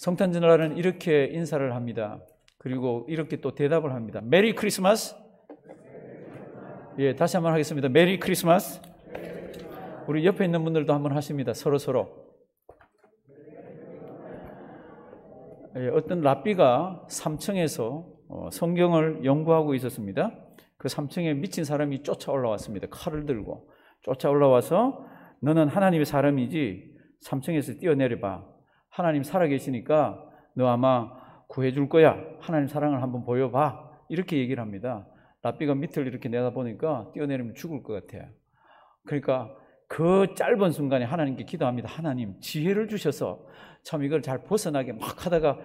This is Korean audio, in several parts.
성탄절날은 이렇게 인사를 합니다. 그리고 이렇게 또 대답을 합니다. 메리 크리스마스. 예, 다시 한번 하겠습니다. 메리 크리스마스. 우리 옆에 있는 분들도 한번 하십니다. 서로. 예, 어떤 랍비가 3층에서 성경을 연구하고 있었습니다. 그 3층에 미친 사람이 쫓아 올라왔습니다. 칼을 들고 쫓아 올라와서 너는 하나님의 사람이지 3층에서 뛰어내려봐. 하나님 살아계시니까 너 아마 구해줄 거야. 하나님 사랑을 한번 보여봐. 이렇게 얘기를 합니다. 랍비가 밑을 이렇게 내다보니까 뛰어내리면 죽을 것 같아요. 그러니까 그 짧은 순간에 하나님께 기도합니다. 하나님 지혜를 주셔서 참 이걸 잘 벗어나게 막 하다가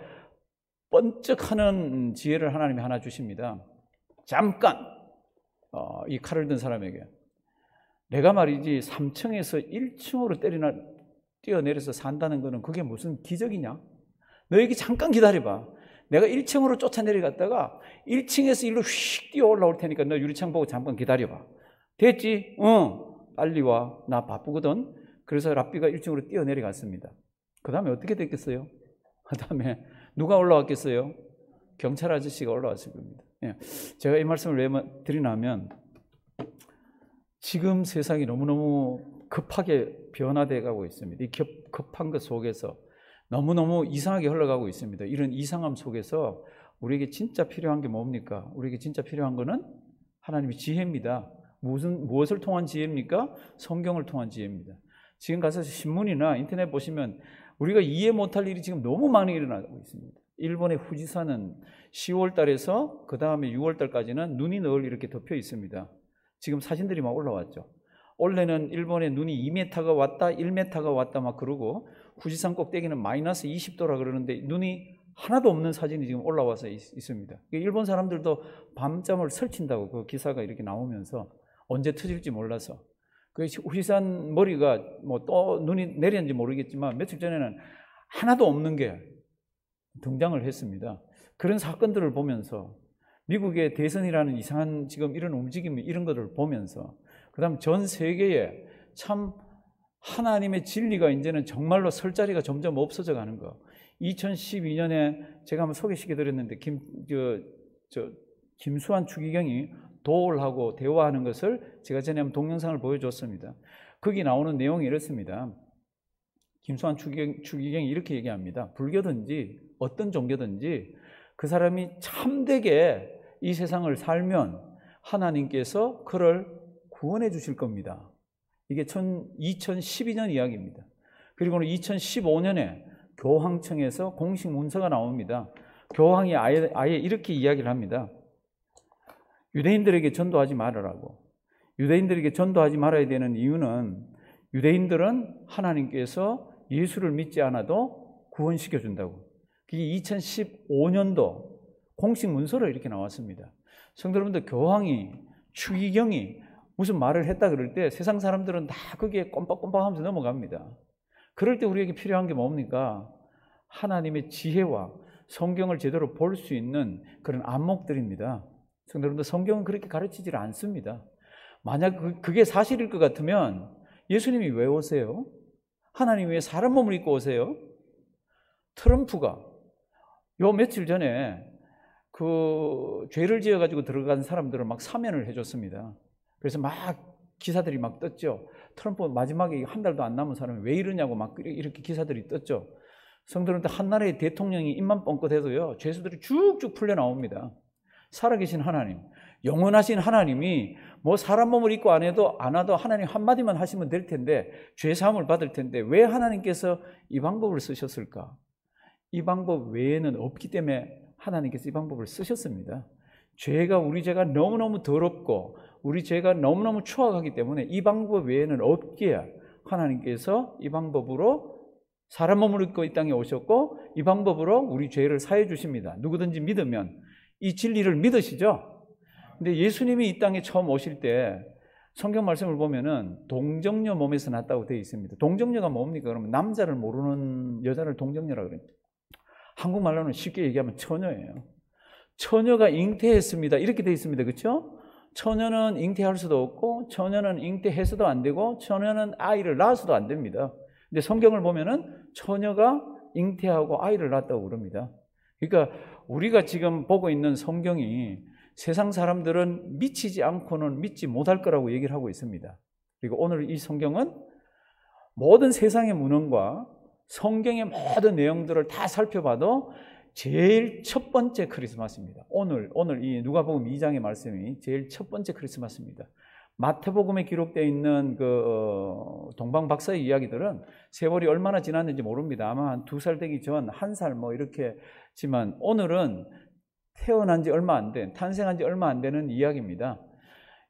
번쩍하는 지혜를 하나님이 하나 주십니다. 잠깐 이 칼을 든 사람에게 내가 말이지 3층에서 1층으로 뛰어내려서 산다는 거는 그게 무슨 기적이냐? 너에게 잠깐 기다려봐. 내가 1층으로 쫓아내려갔다가 1층에서 일로 휙 뛰어 올라올 테니까 너 유리창 보고 잠깐 기다려봐. 됐지? 빨리 와. 나 바쁘거든. 그래서 랍비가 1층으로 뛰어내려갔습니다. 그 다음에 어떻게 됐겠어요? 그 다음에 누가 올라왔겠어요? 경찰 아저씨가 올라왔을 겁니다. 제가 이 말씀을 왜 드리냐면 지금 세상이 너무너무 급하게 변화되어 가고 있습니다. 이 급한 것 속에서 너무너무 이상하게 흘러가고 있습니다. 이런 이상함 속에서 우리에게 진짜 필요한 게 뭡니까? 우리에게 진짜 필요한 거는 하나님의 지혜입니다. 무엇을 통한 지혜입니까? 성경을 통한 지혜입니다. 지금 가서 신문이나 인터넷 보시면 우리가 이해 못할 일이 지금 너무 많이 일어나고 있습니다. 일본의 후지산은 10월 달에서 그 다음에 6월 달까지는 눈이 늘 이렇게 덮여 있습니다. 지금 사진들이 막 올라왔죠. 원래는 일본에 눈이 2m가 왔다 1m가 왔다 막 그러고 후지산 꼭대기는 마이너스 20도라 그러는데 눈이 하나도 없는 사진이 지금 올라와서 있습니다. 일본 사람들도 밤잠을 설친다고 그 기사가 이렇게 나오면서 언제 터질지 몰라서 그 후지산 머리가 뭐 또 눈이 내렸는지 모르겠지만 며칠 전에는 하나도 없는 게 등장을 했습니다. 그런 사건들을 보면서 미국의 대선이라는 이상한 지금 이런 움직임 이런 것들을 보면서 그다음 전 세계에 참 하나님의 진리가 이제는 정말로 설 자리가 점점 없어져 가는 거. 2012년에 제가 한번 소개시켜 드렸는데 김수환 추기경이 도올하고 대화하는 것을 제가 전에 한번 동영상을 보여줬습니다. 거기 나오는 내용이 이렇습니다. 김수환 추기경이 이렇게 얘기합니다. 불교든지 어떤 종교든지 그 사람이 참되게 이 세상을 살면 하나님께서 그를 구원해 주실 겁니다. 이게 2012년 이야기입니다. 그리고는 2015년에 교황청에서 공식 문서가 나옵니다. 교황이 아예 이렇게 이야기를 합니다. 유대인들에게 전도하지 말으라고. 유대인들에게 전도하지 말아야 되는 이유는 유대인들은 하나님께서 예수를 믿지 않아도 구원시켜 준다고. 그게 2015년도 공식 문서로 이렇게 나왔습니다. 성도 여러분들, 교황이 추기경이 무슨 말을 했다 그럴 때 세상 사람들은 다 거기에 꼼빡꼼빡하면서 넘어갑니다. 그럴 때 우리에게 필요한 게 뭡니까? 하나님의 지혜와 성경을 제대로 볼 수 있는 그런 안목들입니다. 성도 여러분들, 성경은 그렇게 가르치질 않습니다. 만약 그게 사실일 것 같으면 예수님이 왜 오세요? 하나님이 왜 사람 몸을 입고 오세요? 트럼프가 요 며칠 전에 그 죄를 지어가지고 들어간 사람들을 막 사면을 해줬습니다. 그래서 막 기사들이 막 떴죠. 트럼프 마지막에 한 달도 안 남은 사람이 왜 이러냐고 막 이렇게 기사들이 떴죠. 성도들한테 한 나라의 대통령이 입만 뻥끗해도요, 죄수들이 쭉쭉 풀려 나옵니다. 살아계신 하나님, 영원하신 하나님이 뭐 사람 몸을 입고 안 와도 하나님 한마디만 하시면 될 텐데, 죄 사함을 받을 텐데 왜 하나님께서 이 방법을 쓰셨을까? 이 방법 외에는 없기 때문에 하나님께서 이 방법을 쓰셨습니다. 우리 죄가 너무너무 더럽고 우리 죄가 너무너무 추악하기 때문에 이 방법 외에는 없기에 하나님께서 이 방법으로 사람 몸을 입고 이 땅에 오셨고 이 방법으로 우리 죄를 사해 주십니다. 누구든지 믿으면. 이 진리를 믿으시죠? 근데 예수님이 이 땅에 처음 오실 때 성경 말씀을 보면은 동정녀 몸에서 났다고 되어 있습니다. 동정녀가 뭡니까? 그러면 남자를 모르는 여자를 동정녀라고 그래요. 한국말로는 쉽게 얘기하면 처녀예요. 처녀가 잉태했습니다. 이렇게 되어 있습니다. 그렇죠? 처녀는 잉태할 수도 없고 처녀는 잉태해서도 안 되고 처녀는 아이를 낳아서도 안 됩니다. 근데 성경을 보면은 처녀가 잉태하고 아이를 낳았다고 그럽니다. 그러니까 우리가 지금 보고 있는 성경이 세상 사람들은 미치지 않고는 믿지 못할 거라고 얘기를 하고 있습니다. 그리고 오늘 이 성경은 모든 세상의 문헌과 성경의 모든 내용들을 다 살펴봐도 제일 첫 번째 크리스마스입니다. 오늘 이 누가복음 2장의 말씀이 제일 첫 번째 크리스마스입니다. 마태복음에 기록되어 있는 그 동방 박사의 이야기들은 세월이 얼마나 지났는지 모릅니다. 아마 한 2살 되기 전, 1살 뭐 이렇게 지만 오늘은 태어난 지 얼마 안 된, 탄생한 지 얼마 안 되는 이야기입니다.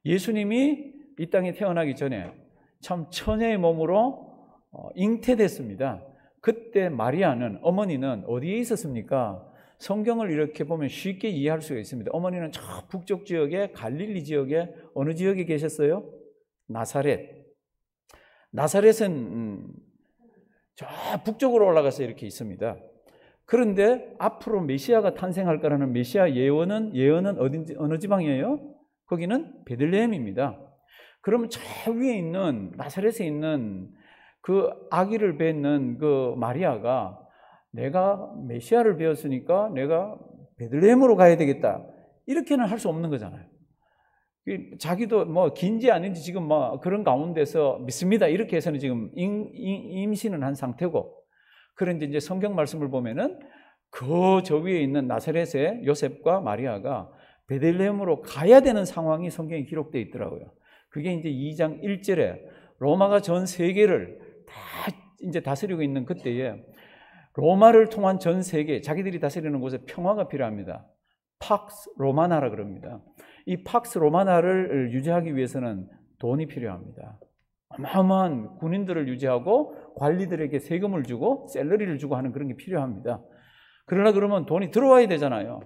예수님이 이 땅에 태어나기 전에 참 처녀의 몸으로 잉태됐습니다. 그때 마리아는, 어머니는 어디에 있었습니까? 성경을 이렇게 보면 쉽게 이해할 수가 있습니다. 어머니는 저 북쪽 지역에, 갈릴리 지역에, 어느 지역에 계셨어요? 나사렛. 나사렛은 저 북쪽으로 올라가서 이렇게 있습니다. 그런데 앞으로 메시아가 탄생할 거라는 메시아 예언은 어느 지방이에요? 거기는 베들레헴입니다. 그러면 저 위에 있는 나사렛에 있는 그 아기를 낳는 그 마리아가 내가 메시아를 배웠으니까 내가 베들레헴으로 가야 되겠다, 이렇게는 할 수 없는 거잖아요. 자기도 뭐 긴지 아닌지 지금 뭐 그런 가운데서 믿습니다, 이렇게 해서는 지금 임신은 한 상태고, 그런데 이제 성경 말씀을 보면은 그 저 위에 있는 나사렛의 요셉과 마리아가 베들레헴으로 가야 되는 상황이 성경에 기록되어 있더라고요. 그게 이제 2장 1절에 로마가 전 세계를 다 이제 다스리고 있는 그때에 로마를 통한 전 세계, 자기들이 다스리는 곳에 평화가 필요합니다. 팍스 로마나라 그럽니다. 이 팍스 로마나를 유지하기 위해서는 돈이 필요합니다. 어마어마한 군인들을 유지하고 관리들에게 세금을 주고 샐러리를 주고 하는 그런 게 필요합니다. 그러나 그러면 돈이 들어와야 되잖아요.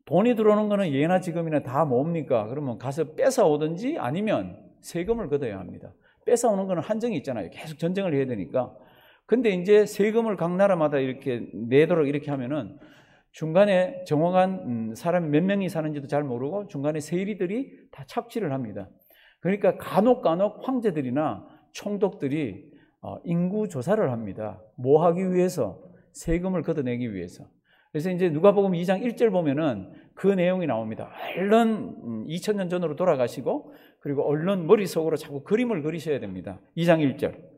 돈이 들어오는 거는 예나 지금이나 다 뭡니까? 그러면 가서 뺏어오든지 아니면 세금을 걷어야 합니다. 뺏어오는 거는 한정이 있잖아요. 계속 전쟁을 해야 되니까. 근데 이제 세금을 각 나라마다 이렇게 내도록 이렇게 하면은 중간에 정확한 사람이 몇 명이 사는지도 잘 모르고 중간에 세리들이 다 착취를 합니다. 그러니까 간혹 황제들이나 총독들이 인구 조사를 합니다. 뭐 하기 위해서? 세금을 걷어내기 위해서. 그래서 이제 누가복음 2장 1절 보면은 그 내용이 나옵니다. 얼른 2000년 전으로 돌아가시고 그리고 얼른 머릿속으로 자꾸 그림을 그리셔야 됩니다. 2장 1절.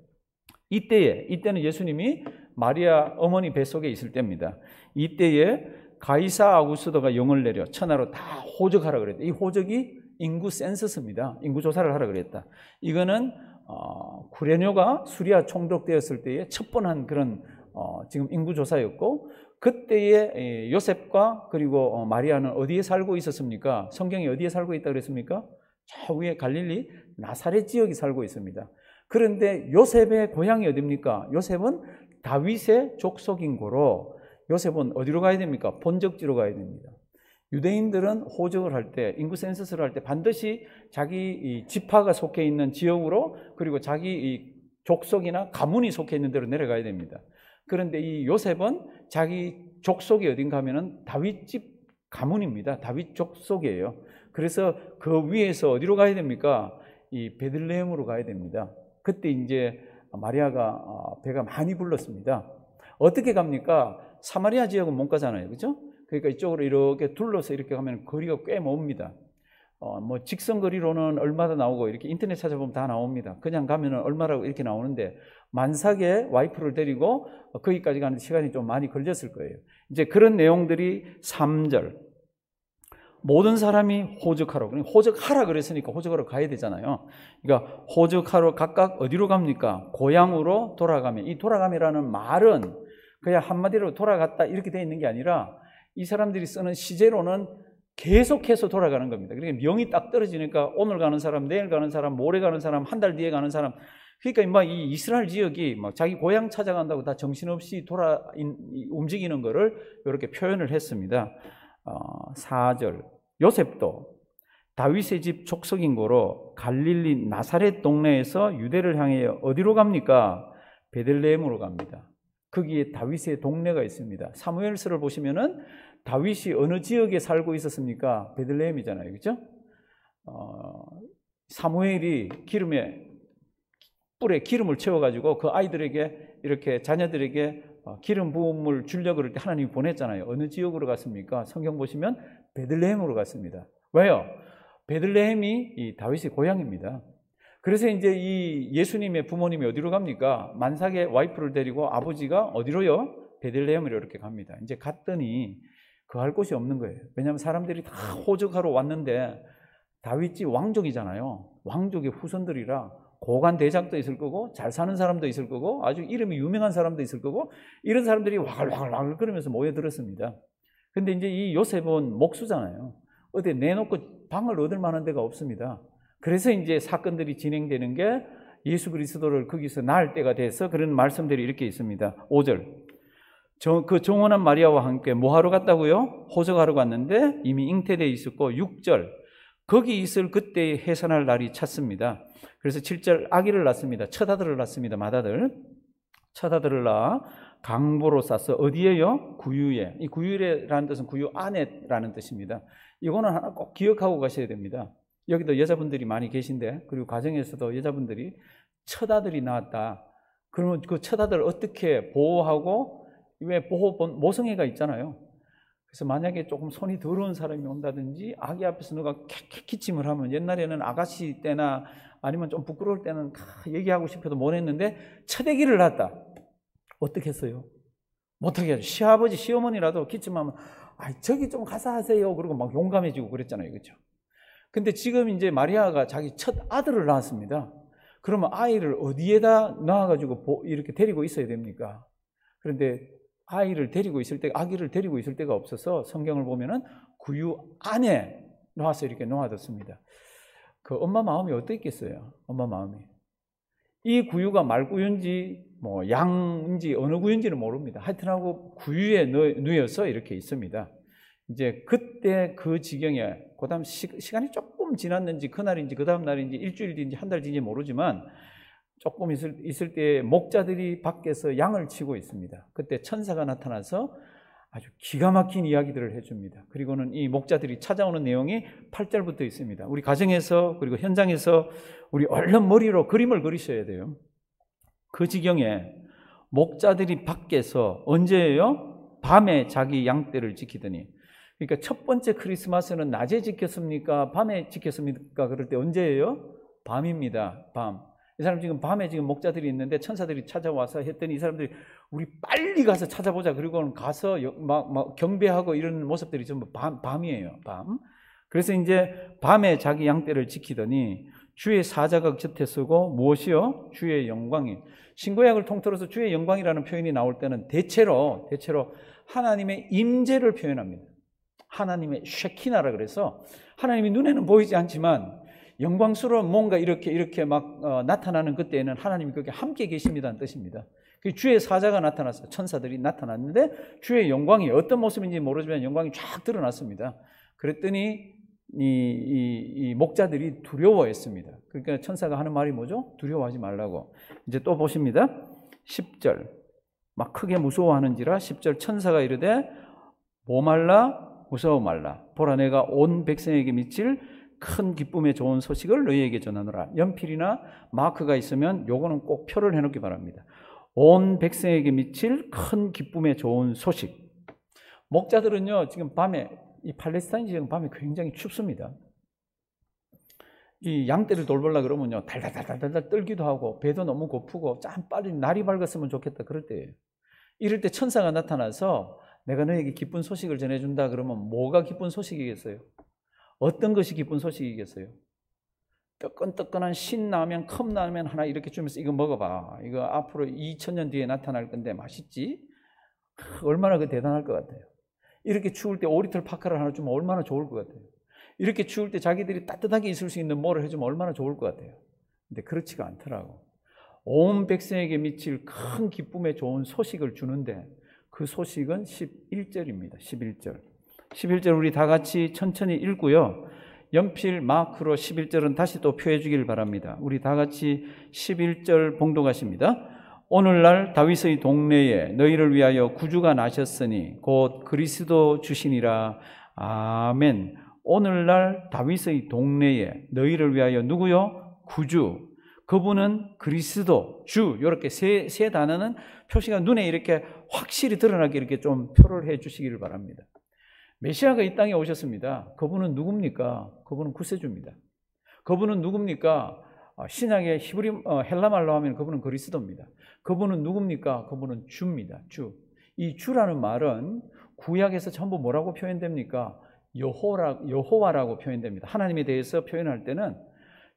이때는 예수님이 마리아 어머니 뱃속에 있을 때입니다. 이때에 가이사 아구스도가 영을 내려 천하로 다 호적하라 그랬다. 이 호적이 인구 센서스입니다. 인구 조사를 하라 그랬다. 이거는 구레뇨가 수리아 총독되었을 때의 첫 번 한 그런 지금 인구 조사였고, 그때의 요셉과 그리고 마리아는 어디에 살고 있었습니까? 성경이 어디에 살고 있다고 그랬습니까? 저 위에 갈릴리 나사렛 지역에 살고 있습니다. 그런데 요셉의 고향이 어디입니까? 요셉은 다윗의 족속인 고로 요셉은 어디로 가야 됩니까? 본적지로 가야 됩니다. 유대인들은 호적을 할 때, 인구 센서스를 할 때 반드시 자기 지파가 속해 있는 지역으로 그리고 자기 족속이나 가문이 속해 있는 데로 내려가야 됩니다. 그런데 이 요셉은 자기 족속이 어딘가 하면은 다윗집 가문입니다. 다윗 족속이에요. 그래서 그 위에서 어디로 가야 됩니까? 이 베들레헴으로 가야 됩니다. 그때 이제 마리아가 배가 많이 불렀습니다. 어떻게 갑니까? 사마리아 지역은 못 가잖아요. 그죠? 그러니까 이쪽으로 이렇게 둘러서 이렇게 가면 거리가 꽤 멉니다. 뭐 직선 거리로는 얼마나 나오고 이렇게 인터넷 찾아보면 다 나옵니다. 그냥 가면은 얼마라고 이렇게 나오는데 만삭의 와이프를 데리고 거기까지 가는 시간이 좀 많이 걸렸을 거예요. 이제 그런 내용들이 3절. 모든 사람이 호적하러, 호적하라 그랬으니까 호적하러 가야 되잖아요. 그러니까 호적하러 각각 어디로 갑니까? 고향으로 돌아가면. 이 돌아감이라는 말은 그냥 한마디로 돌아갔다 이렇게 되어 있는 게 아니라 이 사람들이 쓰는 시제로는 계속해서 돌아가는 겁니다. 그러니까 명이 딱 떨어지니까 오늘 가는 사람, 내일 가는 사람, 모레 가는 사람, 한 달 뒤에 가는 사람. 그러니까 막 이 이스라엘 지역이 막 자기 고향 찾아간다고 다 정신없이 움직이는 거를 이렇게 표현을 했습니다. 4절. 요셉도 다윗의 집 족속인 고로 갈릴리 나사렛 동네에서 유대를 향해 어디로 갑니까? 베들레헴으로 갑니다. 거기에 다윗의 동네가 있습니다. 사무엘서를 보시면은 다윗이 어느 지역에 살고 있었습니까? 베들레헴이잖아요. 그렇죠? 사무엘이 뿔에 기름을 채워가지고 그 아이들에게 이렇게 자녀들에게 기름 부음을 주려고 그럴 때 하나님이 보냈잖아요. 어느 지역으로 갔습니까? 성경 보시면 베들레헴으로 갔습니다. 왜요? 베들레헴이 이 다윗의 고향입니다. 그래서 이제 이 예수님의 부모님이 어디로 갑니까? 만삭의 와이프를 데리고 아버지가 어디로요? 베들레헴으로 이렇게 갑니다. 이제 갔더니 거할 곳이 없는 거예요. 왜냐하면 사람들이 다 호적하러 왔는데 다윗이 왕족이잖아요. 왕족의 후손들이라 고관 대작도 있을 거고 잘 사는 사람도 있을 거고 아주 이름이 유명한 사람도 있을 거고 이런 사람들이 와글와글 그러면서 모여들었습니다. 근데 이제 이 요셉은 목수잖아요. 어디 내놓고 방을 얻을 만한 데가 없습니다. 그래서 이제 사건들이 진행되는 게 예수 그리스도를 거기서 낳을 때가 돼서 그런 말씀들이 이렇게 있습니다. 5절. 그 정원한 마리아와 함께 뭐하러 갔다고요? 호적하러 갔는데 이미 잉태되어 있었고 6절. 거기 있을 그때의 해산할 날이 찼습니다. 그래서 7절 아기를 낳습니다. 첫 아들을 낳습니다. 맏아들. 첫 아들을 낳아 강보로 싸서 어디에요? 구유에. 이 구유라는 뜻은 구유 안에라는 뜻입니다. 이거는 하나 꼭 기억하고 가셔야 됩니다. 여기도 여자분들이 많이 계신데 그리고 가정에서도 여자분들이 첫 아들이 나왔다. 그러면 그 첫 아들을 어떻게 보호하고 왜 보호 모성애가 있잖아요. 그래서 만약에 조금 손이 더러운 사람이 온다든지 아기 앞에서 누가 캬캬 기침을 하면 옛날에는 아가씨 때나 아니면 좀 부끄러울 때는 얘기하고 싶어도 못 했는데 첫 아기를 낳았다. 어떻게 했어요? 못하게 하죠. 시아버지, 시어머니라도 기침하면 저기 좀 가서 하세요. 그러고 막 용감해지고 그랬잖아요. 그렇죠? 근데 지금 이제 마리아가 자기 첫 아들을 낳았습니다. 그러면 아이를 어디에다 낳아가지고 이렇게 데리고 있어야 됩니까? 그런데 아기를 데리고 있을 때가 없어서 성경을 보면은 구유 안에 놓아서 이렇게 놓아뒀습니다. 그 엄마 마음이 어떻겠어요? 엄마 마음이. 이 구유가 말구유인지 뭐 양인지 어느 구유인지는 모릅니다. 하여튼하고 구유에 누여서 이렇게 있습니다. 이제 그때 그 지경에 그다음 시간이 조금 지났는지 그날인지 그 다음 날인지 일주일 뒤인지 한 달 뒤인지 모르지만 조금 있을 때 목자들이 밖에서 양을 치고 있습니다. 그때 천사가 나타나서 아주 기가 막힌 이야기들을 해줍니다. 그리고는 이 목자들이 찾아오는 내용이 8절부터 있습니다. 우리 가정에서 그리고 현장에서 우리 얼른 머리로 그림을 그리셔야 돼요. 그 지경에 목자들이 밖에서 언제예요? 밤에 자기 양떼를 지키더니. 그러니까 첫 번째 크리스마스는 낮에 지켰습니까? 밤에 지켰습니까? 그럴 때 언제예요? 밤입니다. 밤. 이 사람 지금 밤에 지금 목자들이 있는데 천사들이 찾아와서 했더니 이 사람들이 우리 빨리 가서 찾아보자. 그리고는 가서 막 경배하고 이런 모습들이 전부 밤이에요. 밤. 그래서 이제 밤에 자기 양떼를 지키더니 주의 사자가 곁에 서고 무엇이요? 주의 영광이. 신구약을 통틀어서 주의 영광이라는 표현이 나올 때는 대체로 하나님의 임재를 표현합니다. 하나님의 쉐키나라 그래서 하나님이 눈에는 보이지 않지만 영광스러운 뭔가 이렇게 막 나타나는 그때에는 하나님이 거기 함께 계십니다는 뜻입니다. 주의 사자가 나타났어요. 천사들이 나타났는데 주의 영광이 어떤 모습인지 모르지만 영광이 쫙 드러났습니다. 그랬더니 이 목자들이 두려워했습니다. 그러니까 천사가 하는 말이 뭐죠? 두려워하지 말라고. 이제 또 보십니다. 10절 막 크게 무서워하는지라 10절 천사가 이르되 뭐 말라 무서워 말라. 보라 내가 온 백성에게 미칠 큰 기쁨의 좋은 소식을 너희에게 전하노라. 연필이나 마크가 있으면 요거는 꼭 표를 해놓기 바랍니다. 온 백성에게 미칠 큰 기쁨의 좋은 소식. 목자들은요 지금 밤에 이 팔레스타인 지역은 밤에 굉장히 춥습니다. 이 양떼를 돌보려 그러면요 달달달달달 떨기도 하고 배도 너무 고프고 참 빨리 날이 밝았으면 좋겠다 그럴 때예요. 이럴 때 천사가 나타나서 내가 너에게 기쁜 소식을 전해준다 그러면 뭐가 기쁜 소식이겠어요? 어떤 것이 기쁜 소식이겠어요? 뜨끈뜨끈한 신라면, 컵라면 하나 이렇게 주면서 이거 먹어봐. 이거 앞으로 2000년 뒤에 나타날 건데 맛있지? 얼마나 그 대단할 것 같아요. 이렇게 추울 때 오리털 파카를 하나 주면 얼마나 좋을 것 같아요. 이렇게 추울 때 자기들이 따뜻하게 있을 수 있는 뭐를 해주면 얼마나 좋을 것 같아요. 근데 그렇지가 않더라고. 온 백성에게 미칠 큰 기쁨의 좋은 소식을 주는데 그 소식은 11절입니다. 11절 우리 다 같이 천천히 읽고요. 연필 마크로 11절은 다시 또 표해 주길 바랍니다. 우리 다 같이 11절 봉독하십니다. 오늘날 다윗의 동네에 너희를 위하여 구주가 나셨으니 곧 그리스도 주시니라. 아멘. 오늘날 다윗의 동네에 너희를 위하여 누구요? 구주. 그분은 그리스도, 주, 이렇게 세 단어는 표시가 눈에 이렇게 확실히 드러나게 이렇게 좀 표를 해 주시기를 바랍니다. 메시아가 이 땅에 오셨습니다. 그분은 누굽니까? 그분은 구세주입니다. 그분은 누굽니까? 신약의 헬라말로 하면 그분은 그리스도입니다. 그분은 누굽니까? 그분은 주입니다. 주. 이 주라는 말은 구약에서 전부 뭐라고 표현됩니까? 여호와라고 표현됩니다. 하나님에 대해서 표현할 때는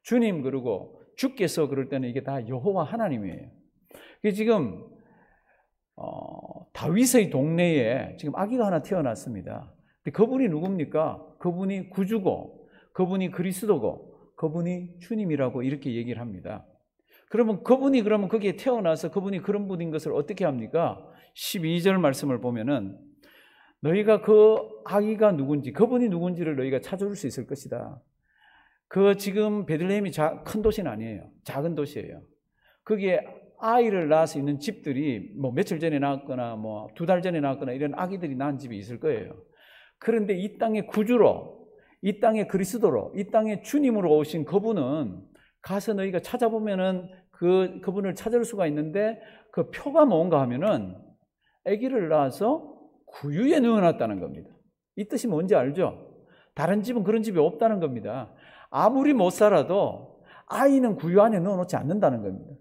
주님 그러고 주께서 그럴 때는 이게 다 여호와 하나님이에요. 지금 다윗의 동네에 지금 아기가 하나 태어났습니다. 근데 그분이 누굽니까? 그분이 구주고, 그분이 그리스도고, 그분이 주님이라고 이렇게 얘기를 합니다. 그러면 그분이 그러면 거기에 태어나서 그분이 그런 분인 것을 어떻게 합니까? 12절 말씀을 보면은 너희가 그 아기가 누군지, 그분이 누군지를 너희가 찾아줄 수 있을 것이다. 지금 베들레헴이 큰 도시는 아니에요. 작은 도시예요. 거기에 아이를 낳아서 있는 집들이 뭐 며칠 전에 낳았거나 뭐 2달 전에 낳았거나 이런 아기들이 낳은 집이 있을 거예요. 그런데 이 땅의 구주로, 이 땅의 그리스도로, 이 땅의 주님으로 오신 그분은 가서 너희가 찾아보면은 그분을 찾을 수가 있는데 그 표가 뭔가 하면은 아기를 낳아서 구유에 넣어놨다는 겁니다. 이 뜻이 뭔지 알죠? 다른 집은 그런 집이 없다는 겁니다. 아무리 못 살아도 아이는 구유 안에 넣어놓지 않는다는 겁니다.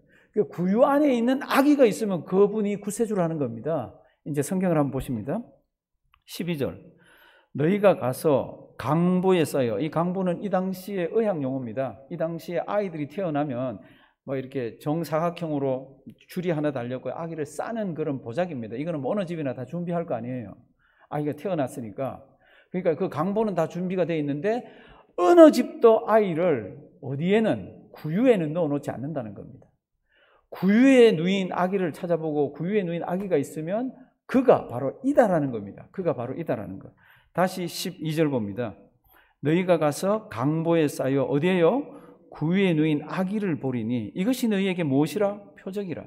구유 안에 있는 아기가 있으면 그분이 구세주라는 겁니다. 이제 성경을 한번 보십니다. 12절. 너희가 가서 강보에 쌓여, 이 강보는 이 당시의 의학 용어입니다. 이 당시에 아이들이 태어나면 뭐 이렇게 정사각형으로 줄이 하나 달렸고 아기를 싸는 그런 보자기입니다. 이거는 뭐 어느 집이나 다 준비할 거 아니에요. 아기가 태어났으니까. 그러니까 그 강보는 다 준비가 되어 있는데 어느 집도 아이를 어디에는 구유에는 넣어놓지 않는다는 겁니다. 구유에 누인 아기를 찾아보고 구유에 누인 아기가 있으면 그가 바로 이다라는 겁니다. 그가 바로 이다라는 것. 다시 12절 봅니다. 너희가 가서 강보에 쌓여 어디에요? 구유에 누인 아기를 보리니 이것이 너희에게 무엇이라? 표적이라.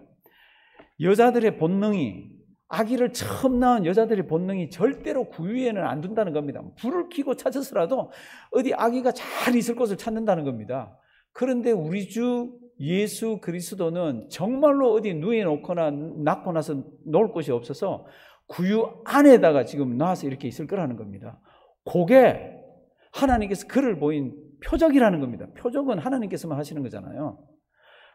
여자들의 본능이, 아기를 처음 낳은 여자들의 본능이 절대로 구유에는 안 둔다는 겁니다. 불을 켜고 찾아서라도 어디 아기가 잘 있을 곳을 찾는다는 겁니다. 그런데 우리 주 예수 그리스도는 정말로 어디 누워놓거나 낳고 나서 놓을 곳이 없어서 구유 안에다가 지금 놔서 이렇게 있을 거라는 겁니다. 그게 하나님께서 그를 보인 표적이라는 겁니다. 표적은 하나님께서만 하시는 거잖아요.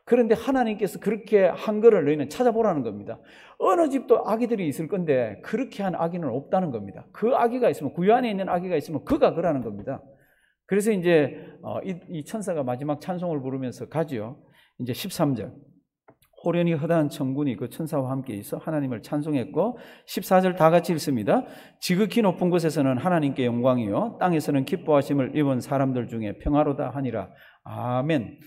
그런데 하나님께서 그렇게 한 거를 너희는 찾아보라는 겁니다. 어느 집도 아기들이 있을 건데 그렇게 한 아기는 없다는 겁니다. 그 아기가 있으면, 구유 안에 있는 아기가 있으면 그가 그라는 겁니다. 그래서 이제 이 천사가 마지막 찬송을 부르면서 가지요. 이제 13절. 호련히 허다한 천군이 그 천사와 함께 있어 하나님을 찬송했고 14절 다 같이 읽습니다. 지극히 높은 곳에서는 하나님께 영광이요 땅에서는 기뻐하심을 입은 사람들 중에 평화로다 하니라. 아멘.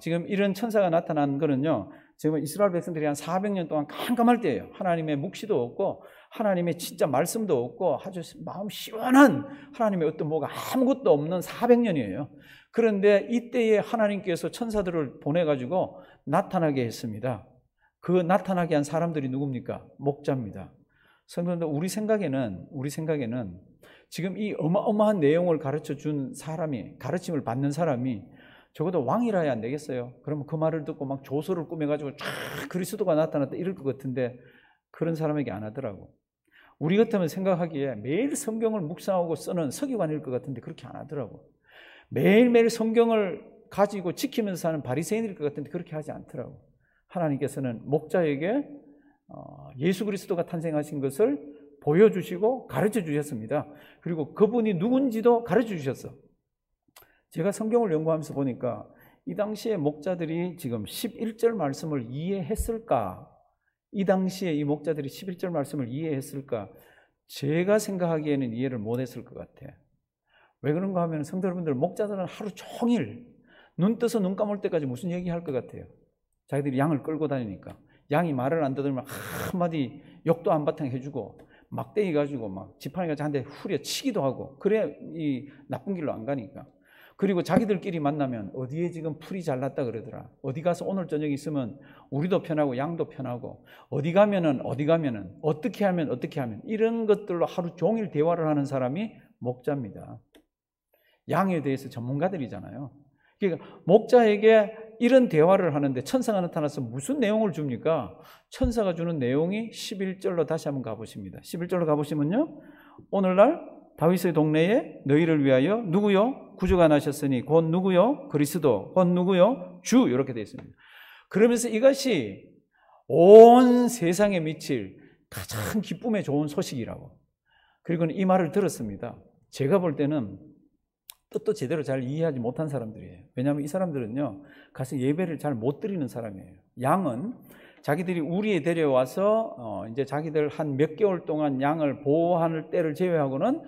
지금 이런 천사가 나타난 거는요, 지금 이스라엘 백성들이 한 400년 동안 깜깜할 때예요. 하나님의 묵시도 없고 하나님의 진짜 말씀도 없고 아주 마음 시원한 하나님의 어떤 뭐가 아무것도 없는 400년이에요. 그런데 이때에 하나님께서 천사들을 보내가지고 나타나게 했습니다. 그 나타나게 한 사람들이 누굽니까? 목자입니다. 성도님들, 우리 생각에는 지금 이 어마어마한 내용을 가르쳐 준 사람이, 가르침을 받는 사람이 적어도 왕이라야 안 되겠어요? 그러면 그 말을 듣고 막 조서를 꾸며가지고 그리스도가 나타났다 이럴 것 같은데 그런 사람에게 안 하더라고. 우리 같으면 생각하기에 매일 성경을 묵상하고 쓰는 서기관일 것 같은데 그렇게 안 하더라고. 매일매일 성경을 가지고 지키면서 사는 바리새인일 것 같은데 그렇게 하지 않더라고. 하나님께서는 목자에게 예수 그리스도가 탄생하신 것을 보여주시고 가르쳐 주셨습니다. 그리고 그분이 누군지도 가르쳐 주셨어. 제가 성경을 연구하면서 보니까 이 당시에 목자들이 지금 11절 말씀을 이해했을까? 이 당시에 이 목자들이 11절 말씀을 이해했을까? 제가 생각하기에는 이해를 못했을 것 같아. 왜 그런가 하면 성도 여러분들, 목자들은 하루 종일 눈 떠서 눈 감을 때까지 무슨 얘기할 것 같아요? 자기들이 양을 끌고 다니니까 양이 말을 안 듣으면 한마디 욕도 한바탕 해주고 막대기 가지고 막 지팡이 가지고 한 대 후려치기도 하고, 그래 이 나쁜 길로 안 가니까. 그리고 자기들끼리 만나면 어디에 지금 풀이 잘 났다 그러더라, 어디 가서 오늘 저녁 있으면 우리도 편하고 양도 편하고, 어디 가면은 어떻게 하면 이런 것들로 하루 종일 대화를 하는 사람이 목자입니다. 양에 대해서 전문가들이잖아요. 그러니까 목자에게 이런 대화를 하는데 천사가 나타나서 무슨 내용을 줍니까? 천사가 주는 내용이 11절로 다시 한번 가보십니다. 11절로 가보시면요, 오늘날 다윗의 동네에 너희를 위하여 누구요? 구주가 나셨으니 곧 누구요? 그리스도. 곧 누구요? 주. 이렇게 되어 있습니다. 그러면서 이것이 온 세상에 미칠 가장 기쁨에 좋은 소식이라고. 그리고 이 말을 들었습니다. 제가 볼 때는 뜻도 제대로 잘 이해하지 못한 사람들이에요. 왜냐하면 이 사람들은요, 가서 예배를 잘 못 드리는 사람이에요. 양은 자기들이 우리에 데려와서 이제 자기들 한 몇 개월 동안 양을 보호하는 때를 제외하고는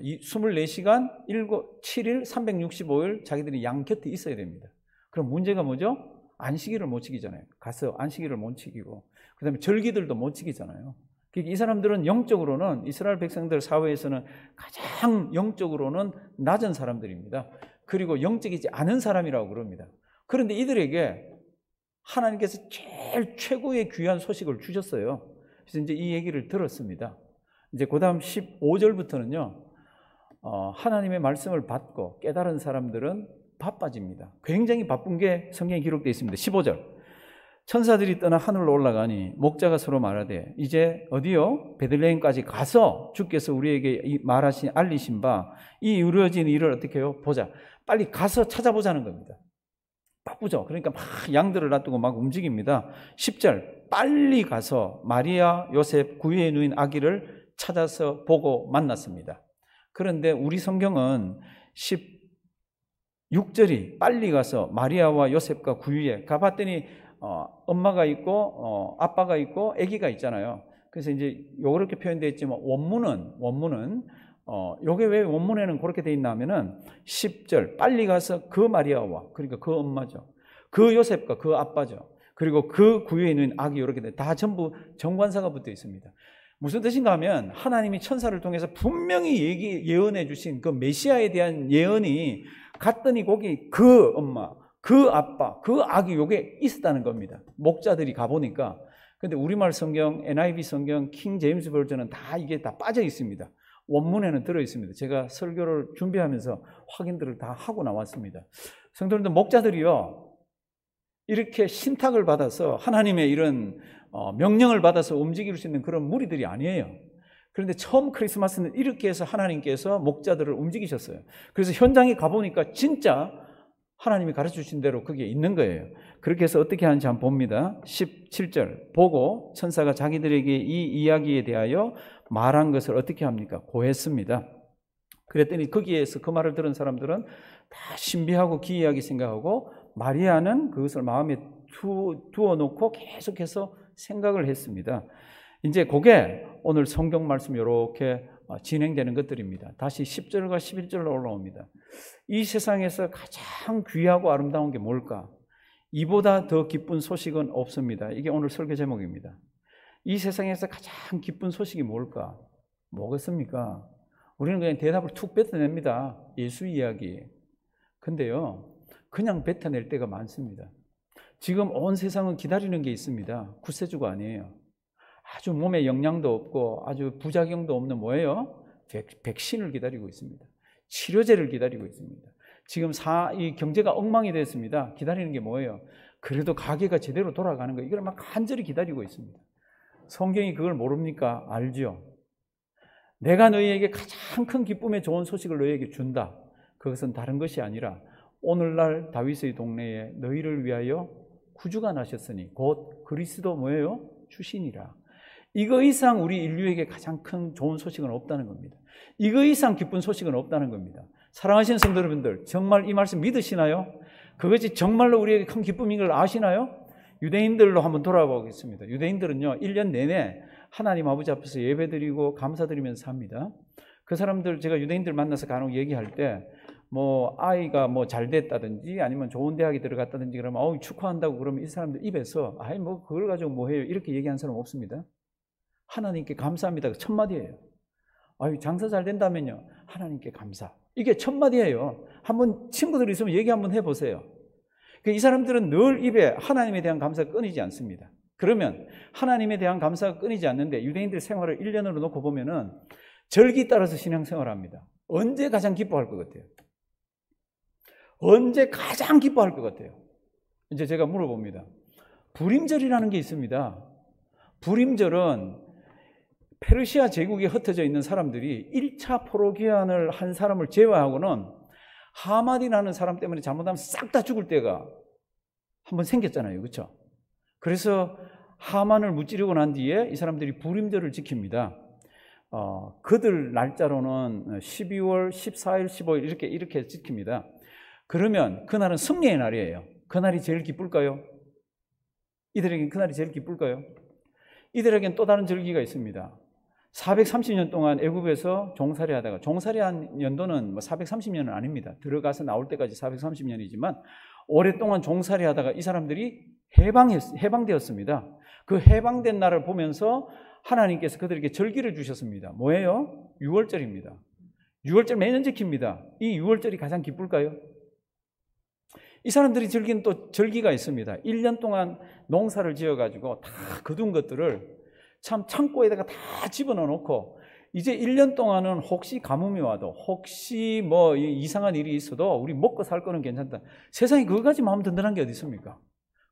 이 24시간 7일 365일 자기들이 양 곁에 있어야 됩니다. 그럼 문제가 뭐죠? 안식일을 못 지키잖아요. 가서 안식일을 못 지키고, 그 다음에 절기들도 못 지키잖아요. 그러니까 이 사람들은 영적으로는, 이스라엘 백성들 사회에서는 가장 영적으로는 낮은 사람들입니다. 그리고 영적이지 않은 사람이라고 그럽니다. 그런데 이들에게 하나님께서 제일 최고의 귀한 소식을 주셨어요. 그래서 이제 이 얘기를 들었습니다. 이제 그 다음 15절부터는요, 하나님의 말씀을 받고 깨달은 사람들은 바빠집니다. 굉장히 바쁜 게 성경에 기록되어 있습니다. 15절. 천사들이 떠나 하늘로 올라가니 목자가 서로 말하되 이제 어디요? 베들레헴까지 가서 주께서 우리에게 알리신 바 이 이루어진 일을 어떻게 해요? 보자. 빨리 가서 찾아보자는 겁니다. 바쁘죠. 그러니까 막 양들을 놔두고 막 움직입니다. 10절. 빨리 가서 마리아, 요셉, 구유에 누인 아기를 찾아서 보고 만났습니다. 그런데 우리 성경은 16절이 빨리 가서 마리아와 요셉과 구유에 가봤더니 엄마가 있고 아빠가 있고 아기가 있잖아요. 그래서 이제 요렇게 표현되어 있지만 원문은 요게 왜 원문에는 그렇게 되어 있나 하면은 10절 빨리 가서 그 마리아와, 그러니까 그 엄마죠, 그 요셉과 그 아빠죠, 그리고 그 구유에 있는 아기, 이렇게 다 전부 정관사가 붙어 있습니다. 무슨 뜻인가 하면 하나님이 천사를 통해서 분명히 예언해 주신 그 메시아에 대한 예언이 갔더니 거기 그 엄마, 그 아빠, 그 아기 요게 있었다는 겁니다. 목자들이 가보니까. 근데 우리말 성경, NIV 성경, 킹 제임스 버전은 다 이게 다 빠져 있습니다. 원문에는 들어 있습니다. 제가 설교를 준비하면서 확인들을 다 하고 나왔습니다. 성도님들, 목자들이요, 이렇게 신탁을 받아서 하나님의 이런 명령을 받아서 움직일 수 있는 그런 무리들이 아니에요. 그런데 처음 크리스마스는 이렇게 해서 하나님께서 목자들을 움직이셨어요. 그래서 현장에 가보니까 진짜 하나님이 가르쳐주신 대로 그게 있는 거예요. 그렇게 해서 어떻게 하는지 한번 봅니다. 17절. 보고 천사가 자기들에게 이 이야기에 대하여 말한 것을 어떻게 합니까? 고했습니다. 그랬더니 거기에서 그 말을 들은 사람들은 다 신비하고 기이하게 생각하고 마리아는 그것을 마음에 두어놓고 계속해서 생각을 했습니다. 이제 그게 오늘 성경 말씀 이렇게 진행되는 것들입니다. 다시 10절과 11절로 올라옵니다. 이 세상에서 가장 귀하고 아름다운 게 뭘까? 이보다 더 기쁜 소식은 없습니다. 이게 오늘 설교 제목입니다. 이 세상에서 가장 기쁜 소식이 뭘까? 뭐겠습니까? 우리는 그냥 대답을 툭 뱉어냅니다. 예수 이야기. 근데요, 그냥 뱉어낼 때가 많습니다. 지금 온 세상은 기다리는 게 있습니다. 구세주가 아니에요. 아주 몸에 영양도 없고 아주 부작용도 없는 뭐예요? 백신을 기다리고 있습니다. 치료제를 기다리고 있습니다. 지금 이 경제가 엉망이 됐습니다. 기다리는 게 뭐예요? 그래도 가게가 제대로 돌아가는 거, 이걸 막 간절히 기다리고 있습니다. 성경이 그걸 모릅니까? 알죠? 내가 너희에게 가장 큰 기쁨의 좋은 소식을 너희에게 준다. 그것은 다른 것이 아니라 오늘날 다윗의 동네에 너희를 위하여 구주가 나셨으니 곧 그리스도 뭐예요? 주시니라. 이거 이상 우리 인류에게 가장 큰 좋은 소식은 없다는 겁니다. 이거 이상 기쁜 소식은 없다는 겁니다. 사랑하시는 성도 여러분들, 정말 이 말씀 믿으시나요? 그것이 정말로 우리에게 큰 기쁨인 걸 아시나요? 유대인들로 한번 돌아보겠습니다. 유대인들은요, 1년 내내 하나님 아버지 앞에서 예배드리고 감사드리면서 삽니다. 그 사람들, 제가 유대인들 만나서 간혹 얘기할 때 아이가 잘 됐다든지 아니면 좋은 대학에 들어갔다든지 그러면 축하한다고 그러면 이 사람들 입에서 그걸 가지고 뭐 해요, 이렇게 얘기하는 사람 없습니다. 하나님께 감사합니다. 첫 마디예요. 장사 잘 된다면요, 하나님께 감사. 이게 첫 마디예요. 한번 친구들 있으면 얘기 한번 해보세요. 이 사람들은 늘 입에 하나님에 대한 감사가 끊이지 않습니다. 그러면 하나님에 대한 감사가 끊이지 않는데 유대인들 생활을 1년으로 놓고 보면은 절기 따라서 신앙생활을 합니다. 언제 가장 기뻐할 것 같아요? 언제 가장 기뻐할 것 같아요? 이제 제가 물어봅니다. 불임절이라는 게 있습니다. 불임절은 페르시아 제국에 흩어져 있는 사람들이 1차 포로기한을 한 사람을 제외하고는 하만이라는 사람 때문에 잘못하면 싹 다 죽을 때가 한번 생겼잖아요. 그렇죠? 그래서 하만을 무찌르고 난 뒤에 이 사람들이 불임절을 지킵니다. 그들 날짜로는 12월 14일, 15일 이렇게 지킵니다. 그러면 그날은 승리의 날이에요. 그날이 제일 기쁠까요? 이들에겐 그날이 제일 기쁠까요? 이들에겐 또 다른 절기가 있습니다. 430년 동안 애굽에서 종살이 하다가, 종살이한 연도는 430년은 아닙니다. 들어가서 나올 때까지 430년이지만 오랫동안 종살이 하다가 이 사람들이 해방되었습니다. 그 해방된 날을 보면서 하나님께서 그들에게 절기를 주셨습니다. 뭐예요? 6월절입니다. 6월절 매년 지킵니다. 이 6월절이 가장 기쁠까요? 이 사람들이 즐기는 또 절기가 있습니다. 1년 동안 농사를 지어가지고 다 거둔 것들을 참 창고에다가 다 집어넣어 놓고 이제 1년 동안은 혹시 가뭄이 와도 혹시 뭐 이상한 일이 있어도 우리 먹고 살 거는 괜찮다. 세상에 그거까지 마음 든든한 게 어디 있습니까?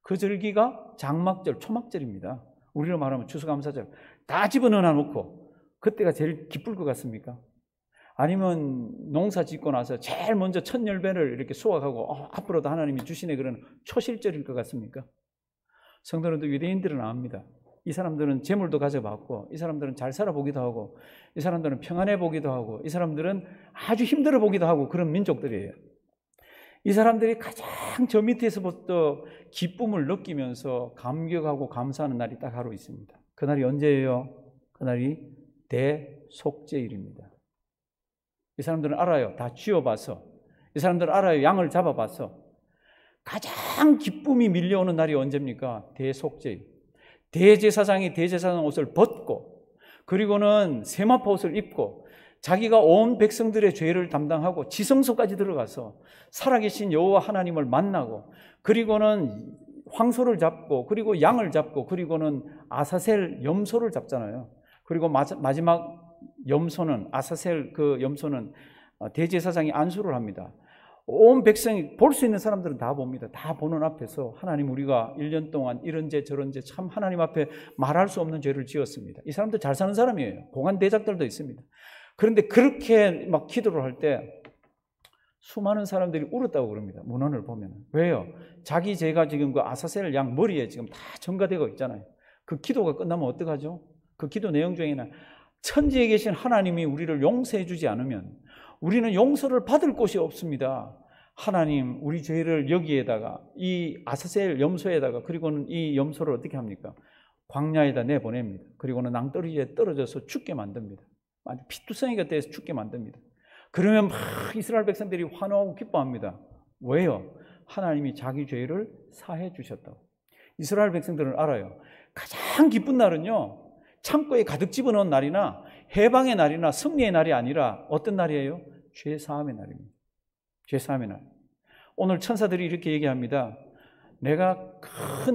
그 절기가 장막절, 초막절입니다. 우리로 말하면 추수감사절. 다 집어넣어 놓고 그때가 제일 기쁠 것 같습니까? 아니면 농사 짓고 나서 제일 먼저 첫 열매를 이렇게 수확하고 앞으로도 하나님이 주시네 그런 초실절일 것 같습니까? 성도님도 유대인들은 압니다. 이 사람들은 재물도 가져봤고 이 사람들은 잘 살아보기도 하고 이 사람들은 평안해 보기도 하고 이 사람들은 아주 힘들어 보기도 하고 그런 민족들이에요. 이 사람들이 가장 저 밑에서부터 기쁨을 느끼면서 감격하고 감사하는 날이 딱 하루 있습니다. 그날이 언제예요? 그날이 대속죄일입니다. 이 사람들은 알아요. 다 쥐어봐서. 이 사람들은 알아요. 양을 잡아봐서. 가장 기쁨이 밀려오는 날이 언제입니까? 대속죄일. 대제사장이 대제사장 옷을 벗고 그리고는 세마포 옷을 입고 자기가 온 백성들의 죄를 담당하고 지성소까지 들어가서 살아계신 여호와 하나님을 만나고 그리고는 황소를 잡고 그리고 양을 잡고 그리고는 아사셀 염소를 잡잖아요. 그리고 마지막 염소는 아사셀 그 염소는 대제사장이 안수를 합니다. 온 백성이 볼 수 있는 사람들은 다 봅니다. 다 보는 앞에서 하나님 우리가 1년 동안 이런 죄 저런 죄 참 하나님 앞에 말할 수 없는 죄를 지었습니다. 이 사람들 잘 사는 사람이에요. 공안 대작들도 있습니다. 그런데 그렇게 막 기도를 할 때 수많은 사람들이 울었다고 그럽니다. 문헌을 보면. 왜요? 자기 죄가 지금 그 아사셀 양 머리에 지금 다 전가되고 있잖아요. 그 기도가 끝나면 어떡하죠? 그 기도 내용 중에는 천지에 계신 하나님이 우리를 용서해 주지 않으면 우리는 용서를 받을 곳이 없습니다. 하나님 우리 죄를 여기에다가 이 아사셀 염소에다가 그리고는 이 염소를 어떻게 합니까? 광야에다 내보냅니다. 그리고는 낭떠러지에 떨어져서 죽게 만듭니다. 피투성이가 돼서 죽게 만듭니다. 그러면 막 이스라엘 백성들이 환호하고 기뻐합니다. 왜요? 하나님이 자기 죄를 사해 주셨다고. 이스라엘 백성들은 알아요. 가장 기쁜 날은요 창고에 가득 집어넣은 날이나 해방의 날이나 승리의 날이 아니라 어떤 날이에요? 죄사함의 날입니다. 죄사함의 날. 오늘 천사들이 이렇게 얘기합니다. 내가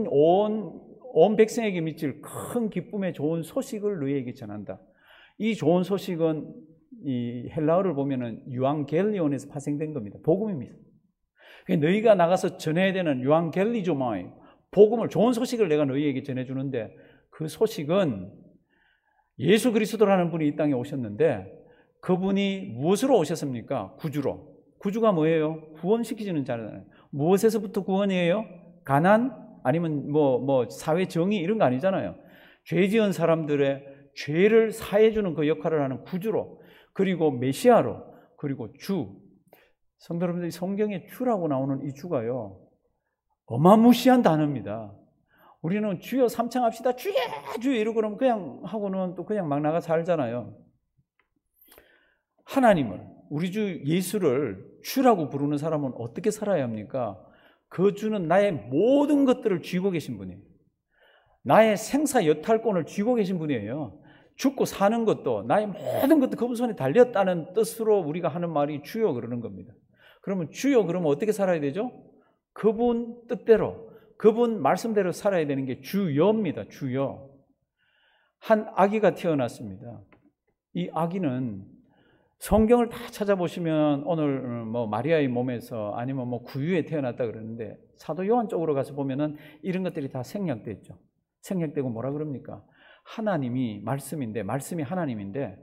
온 백성에게 미칠 큰 기쁨의 좋은 소식을 너희에게 전한다. 이 좋은 소식은 이 헬라어를 보면은 유앙겔리온에서 파생된 겁니다. 복음입니다. 너희가 나가서 전해야 되는 유앙겔리조마이 복음을 좋은 소식을 내가 너희에게 전해주는데 그 소식은 예수 그리스도라는 분이 이 땅에 오셨는데 그분이 무엇으로 오셨습니까? 구주로. 구주가 뭐예요? 구원시키시는 자잖아요. 무엇에서부터 구원이에요? 가난? 아니면 사회 정의 이런 거 아니잖아요. 죄 지은 사람들의 죄를 사해주는 그 역할을 하는 구주로 그리고 메시아로 그리고 주. 성도 여러분들이 성경에 주라고 나오는 이 주가요 어마무시한 단어입니다. 우리는 주여 삼창합시다. 주여 주여 이러고 그러면 그냥 하고는 또 그냥 막 나가 살잖아요. 하나님을 우리 주 예수를 주라고 부르는 사람은 어떻게 살아야 합니까? 그 주는 나의 모든 것들을 쥐고 계신 분이에요. 나의 생사 여탈권을 쥐고 계신 분이에요. 죽고 사는 것도 나의 모든 것도 그분 손에 달렸다는 뜻으로 우리가 하는 말이 주여 그러는 겁니다. 그러면 주여 그러면 어떻게 살아야 되죠? 그분 뜻대로 그분 말씀대로 살아야 되는 게 주여입니다. 주여. 한 아기가 태어났습니다. 이 아기는 성경을 다 찾아보시면 오늘 뭐 마리아의 몸에서 아니면 뭐 구유에 태어났다 그러는데 사도 요한 쪽으로 가서 보면은 이런 것들이 다 생략됐죠. 생략되고 뭐라 그럽니까? 하나님이 말씀인데, 말씀이 하나님인데,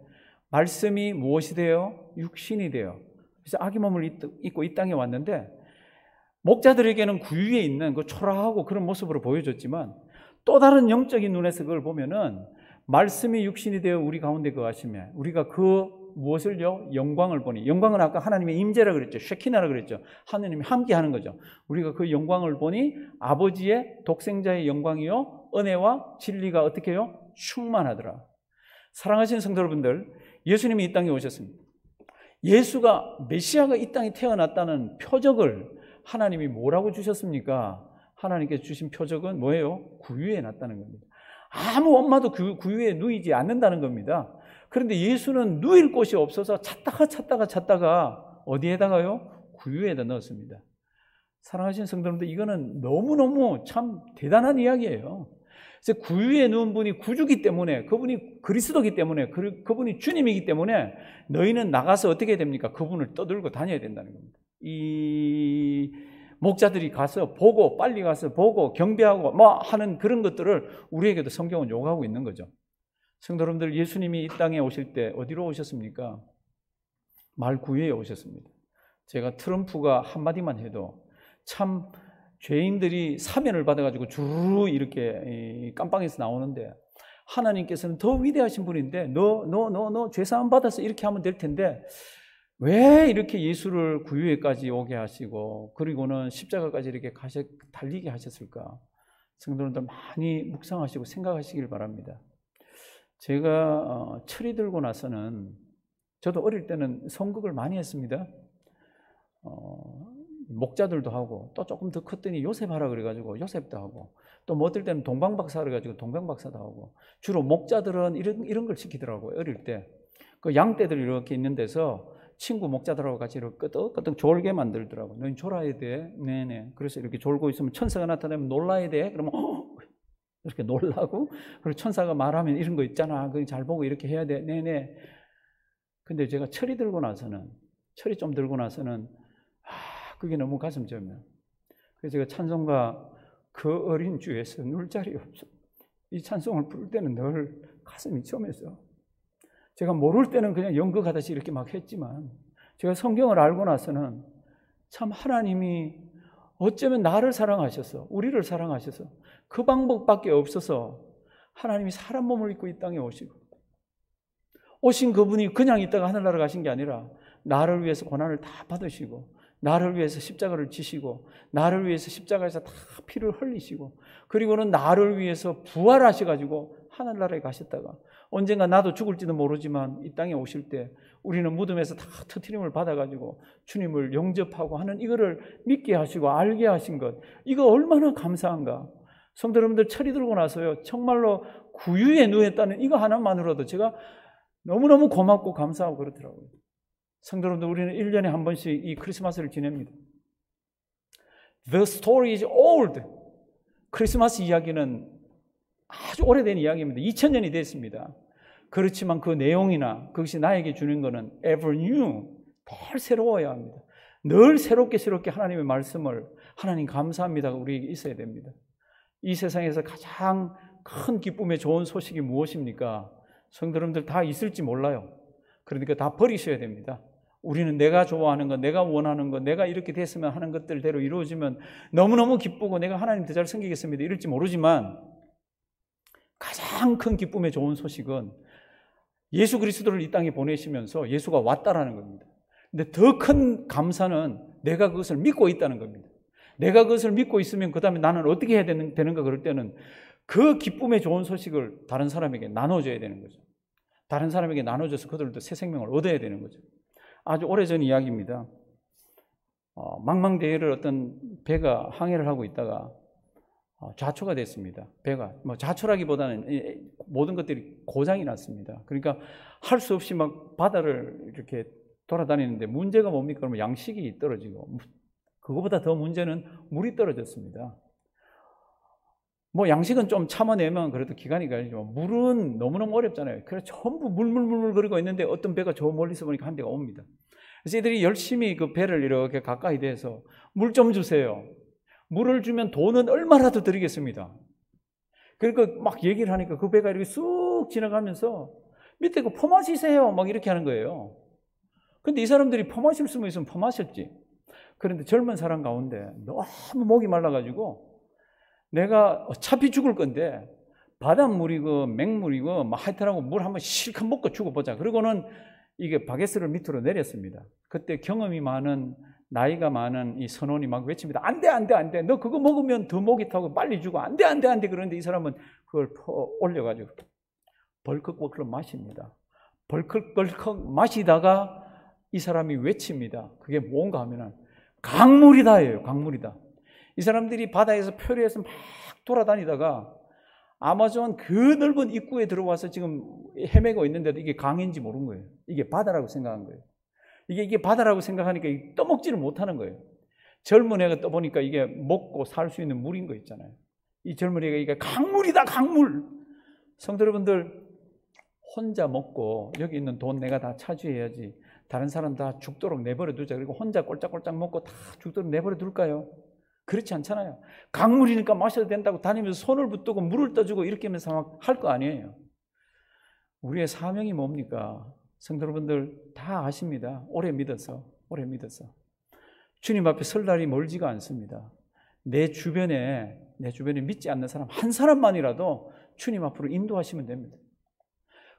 말씀이 무엇이 돼요? 육신이 돼요. 그래서 아기 몸을 입고 이 땅에 왔는데, 목자들에게는 구유에 있는 그 초라하고 그런 모습으로 보여줬지만, 또 다른 영적인 눈에서 그걸 보면은 말씀이 육신이 되어 우리 가운데 거하시며 우리가 그 무엇을요? 영광을 보니. 영광은 아까 하나님의 임재라 그랬죠. 쉐키나라 그랬죠. 하나님이 함께 하는 거죠. 우리가 그 영광을 보니 아버지의 독생자의 영광이요 은혜와 진리가 어떻게 해요? 충만하더라. 사랑하시는 성도 여러분들, 예수님이 이 땅에 오셨습니다. 예수가 메시아가 이 땅에 태어났다는 표적을 하나님이 뭐라고 주셨습니까? 하나님께서 주신 표적은 뭐예요? 구유에 났다는 겁니다. 아무 엄마도 그 구유에 누이지 않는다는 겁니다. 그런데 예수는 누일 곳이 없어서 찾다가 어디에다가요? 구유에다 넣었습니다. 사랑하시는 성도님들, 이거는 너무너무 참 대단한 이야기예요. 그래서 구유에 누운 분이 구주기 때문에, 그분이 그리스도기 때문에, 그분이 주님이기 때문에 너희는 나가서 어떻게 됩니까? 그분을 떠들고 다녀야 된다는 겁니다. 이 목자들이 가서 보고, 빨리 가서 보고 경배하고 뭐 하는 그런 것들을 우리에게도 성경은 요구하고 있는 거죠. 성도 여러분들, 예수님이 이 땅에 오실 때 어디로 오셨습니까? 말구유에 오셨습니다. 제가 트럼프가 한마디만 해도 참 죄인들이 사면을 받아가지고 주르르 이렇게 깜빵에서 나오는데, 하나님께서는 더 위대하신 분인데 너 죄사함 받아서 이렇게 하면 될 텐데 왜 이렇게 예수를 구유에까지 오게 하시고 그리고는 십자가까지 이렇게 달리게 하셨을까? 성도님들 많이 묵상하시고 생각하시길 바랍니다. 제가 철이 들고 나서는, 저도 어릴 때는 선극을 많이 했습니다. 목자들도 하고, 또 조금 더 컸더니 요셉 하라 그래가지고 요셉도 하고, 또 뭐 어떨 때는 동방박사 그래가지고 동방박사도 하고, 주로 목자들은 이런 걸 시키더라고요. 어릴 때 그 양떼들 이렇게 있는 데서 친구 목자들하고 같이 이렇게 끄덕끄덕 졸게 만들더라고요. 너희 졸아야 돼. 네네. 그래서 이렇게 졸고 있으면 천사가 나타나면 놀라야 돼. 그러면 이렇게 놀라고, 그리고 천사가 말하면 이런 거 있잖아. 그거 잘 보고 이렇게 해야 돼. 네네. 근데 제가 철이 좀 들고 나서는 그게 너무 가슴 저며. 그래서 제가 찬송가 그 어린 주에서 누울 자리 없어, 이 찬송을 부를 때는 늘 가슴이 저면서, 제가 모를 때는 그냥 연극하듯이 이렇게 막 했지만, 제가 성경을 알고 나서는 참 하나님이 어쩌면 나를 사랑하셔서, 우리를 사랑하셔서 그 방법밖에 없어서 하나님이 사람 몸을 입고 이 땅에 오신 그분이 그냥 있다가 하늘나라 가신 게 아니라 나를 위해서 고난을 다 받으시고, 나를 위해서 십자가를 지시고, 나를 위해서 십자가에서 다 피를 흘리시고, 그리고는 나를 위해서 부활하셔가지고 하늘나라에 가셨다가 언젠가 나도 죽을지도 모르지만 이 땅에 오실 때 우리는 무덤에서 다 터트림을 받아가지고 주님을 영접하고 하는 이거를 믿게 하시고 알게 하신 것, 이거 얼마나 감사한가. 성도 여러분들, 철이 들고 나서요, 정말로 구유에 누웠다는 이거 하나만으로도 제가 너무너무 고맙고 감사하고 그렇더라고요. 성도 여러분들, 우리는 1년에 한 번씩 이 크리스마스를 지냅니다. The story is old. 크리스마스 이야기는 아주 오래된 이야기입니다. 2000년이 됐습니다. 그렇지만 그 내용이나 그것이 나에게 주는 것은 ever new, 늘 새로워야 합니다. 늘 새롭게 하나님의 말씀을, 하나님 감사합니다가 우리에게 있어야 됩니다. 이 세상에서 가장 큰 기쁨의 좋은 소식이 무엇입니까? 성도 여러분들, 다 있을지 몰라요. 그러니까 다 버리셔야 됩니다. 우리는 내가 좋아하는 것, 내가 원하는 것, 내가 이렇게 됐으면 하는 것들대로 이루어지면 너무너무 기쁘고 내가 하나님 더 잘 섬기겠습니다 이럴지 모르지만, 가장 큰 기쁨의 좋은 소식은 예수 그리스도를 이 땅에 보내시면서 예수가 왔다라는 겁니다. 근데 더 큰 감사는 내가 그것을 믿고 있다는 겁니다. 내가 그것을 믿고 있으면 그 다음에 나는 어떻게 해야 되는가 그럴 때는 그 기쁨의 좋은 소식을 다른 사람에게 나눠줘야 되는 거죠. 다른 사람에게 나눠줘서 그들도 새 생명을 얻어야 되는 거죠. 아주 오래전 이야기입니다. 망망대해를 어떤 배가 항해를 하고 있다가 좌초가 됐습니다. 배가 좌초라기보다는 모든 것들이 고장이 났습니다. 그러니까 할 수 없이 막 바다를 이렇게 돌아다니는데 문제가 뭡니까? 그러면 양식이 떨어지고, 그거보다 더 문제는 물이 떨어졌습니다. 뭐 양식은 좀 참아내면 그래도 기간이 가야죠. 물은 너무너무 어렵잖아요. 그래서 전부 물물물물 거리고 있는데 어떤 배가 저 멀리서 보니까 한 대가 옵니다. 그래서 이들이 열심히 그 배를 이렇게 가까이 대서 물 좀 주세요. 물을 주면 돈은 얼마라도 드리겠습니다. 그러니까 막 얘기를 하니까 그 배가 이렇게 쑥 지나가면서 밑에 그 퍼마시세요 막 이렇게 하는 거예요. 근데 이 사람들이 퍼마실 수만 있으면 퍼마셨지. 그런데 젊은 사람 가운데 너무 목이 말라가지고 내가 어차피 죽을 건데 바닷물이고 맹물이고 뭐 하여튼하고 물 한번 실컷 먹고 죽어보자. 그리고는 이게 바게스를 밑으로 내렸습니다. 그때 경험이 많은 나이가 많은 이 선원이 막 외칩니다. 안 돼, 안 돼, 안 돼. 너 그거 먹으면 더 목이 타고 빨리 죽어. 안 돼, 안 돼, 안 돼. 그런데 이 사람은 그걸 올려가지고 벌컥벌컥 마십니다. 벌컥벌컥 마시다가 이 사람이 외칩니다. 그게 뭔가 하면은 강물이다예요. 강물이다. 이 사람들이 바다에서 표류해서 막 돌아다니다가 아마존 그 넓은 입구에 들어와서 지금 헤매고 있는데도 이게 강인지 모르는 거예요. 이게 바다라고 생각한 거예요. 이게 바다라고 생각하니까 떠먹지를 못하는 거예요. 젊은 애가 떠보니까 이게 먹고 살 수 있는 물인 거 있잖아요. 이 젊은 애가 이게 강물이다, 강물. 성도 여러분들, 혼자 먹고 여기 있는 돈 내가 다 차지해야지 다른 사람 다 죽도록 내버려 두자. 그리고 혼자 꼴짝꼴짝 먹고 다 죽도록 내버려 둘까요? 그렇지 않잖아요. 강물이니까 마셔도 된다고 다니면서 손을 붙들고 물을 떠주고 이렇게 하면서 막 할 거 아니에요. 우리의 사명이 뭡니까? 성도 여러분들 다 아십니다. 오래 믿어서 주님 앞에 설 날이 멀지가 않습니다. 내 주변에 믿지 않는 사람 한 사람만이라도 주님 앞으로 인도하시면 됩니다.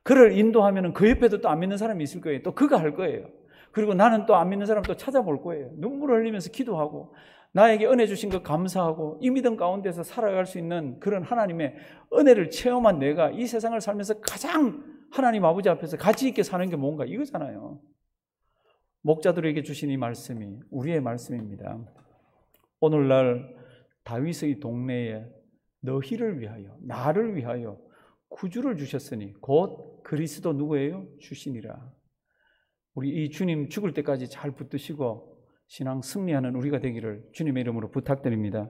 그를 인도하면 그 옆에도 또 안 믿는 사람이 있을 거예요. 또 그가 할 거예요. 그리고 나는 또 안 믿는 사람 또 찾아볼 거예요. 눈물을 흘리면서 기도하고 나에게 은혜 주신 것 감사하고 이 믿음 가운데서 살아갈 수 있는 그런 하나님의 은혜를 체험한 내가 이 세상을 살면서 가장 하나님 아버지 앞에서 가치 있게 사는 게 뭔가 이거잖아요. 목자들에게 주신 이 말씀이 우리의 말씀입니다. 오늘날 다윗의 동네에 너희를 위하여 나를 위하여 구주를 주셨으니 곧 그리스도 누구예요? 주시니라. 우리 이 주님 죽을 때까지 잘 붙드시고 신앙 승리하는 우리가 되기를 주님의 이름으로 부탁드립니다.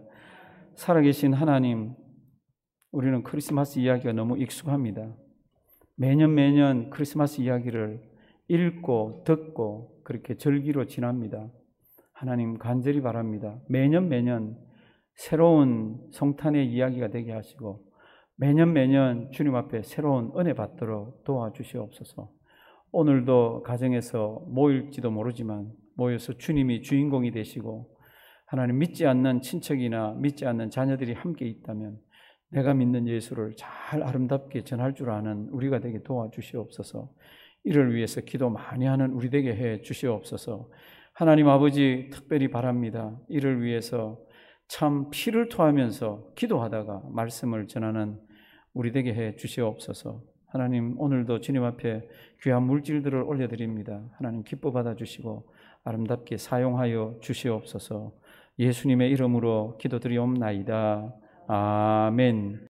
살아계신 하나님, 우리는 크리스마스 이야기가 너무 익숙합니다. 매년 크리스마스 이야기를 읽고 듣고 그렇게 절기로 지납니다. 하나님 간절히 바랍니다. 매년 새로운 성탄의 이야기가 되게 하시고 매년 주님 앞에 새로운 은혜 받도록 도와주시옵소서. 오늘도 가정에서 모일지도 모르지만 모여서 주님이 주인공이 되시고 하나님 믿지 않는 친척이나 믿지 않는 자녀들이 함께 있다면 내가 믿는 예수를 잘 아름답게 전할 줄 아는 우리가 되게 도와주시옵소서. 이를 위해서 기도 많이 하는 우리 되게 해 주시옵소서. 하나님 아버지 특별히 바랍니다. 이를 위해서 참 피를 토하면서 기도하다가 말씀을 전하는 우리 되게 해 주시옵소서. 하나님 오늘도 주님 앞에 귀한 물질들을 올려드립니다. 하나님 기뻐 받아주시고 아름답게 사용하여 주시옵소서. 예수님의 이름으로 기도드리옵나이다. 아멘.